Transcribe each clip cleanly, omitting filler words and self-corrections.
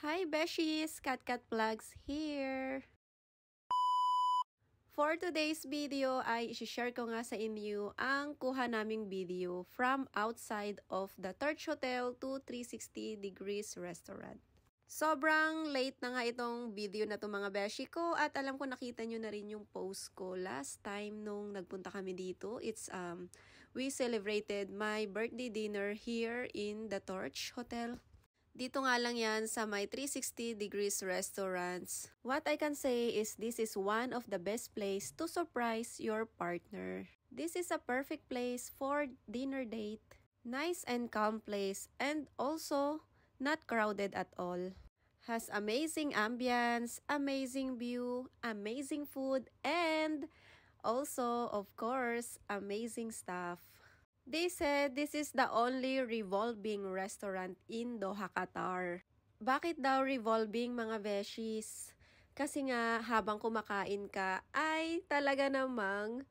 Hi Beshies! Cat Vlogs here! For today's video ay isi-share ko nga sa inyo ang kuha naming video from outside of the Torch Hotel to 360 Degrees Restaurant. Sobrang late na nga itong video na to mga beshi ko at alam ko nakita nyo na rin yung post ko last time nung nagpunta kami dito. We celebrated my birthday dinner here in the Torch Hotel. Dito nga lang yan sa my 360 Degrees Restaurants. What I can say is this is one of the best place to surprise your partner. This is a perfect place for dinner date. Nice and calm place and also not crowded at all. Has amazing ambience, amazing view, amazing food, and also, of course, amazing staff. They said this is the only revolving restaurant in Doha, Qatar. Bakit daw revolving mga beshies? Kasi nga habang kumakain ka ay talaga namang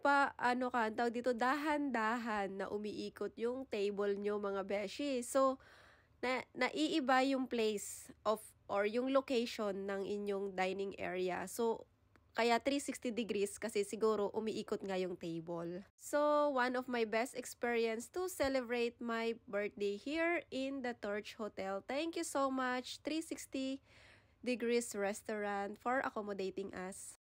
tawag dito, dahan-dahan na umiikot yung table nyo mga beshies. So, naiiba yung place or yung location ng inyong dining area. So, kaya 360 degrees kasi siguro umiikot nga yung table. So, one of my best experience to celebrate my birthday here in the Torch Hotel. Thank you so much 360 Degrees Restaurant for accommodating us.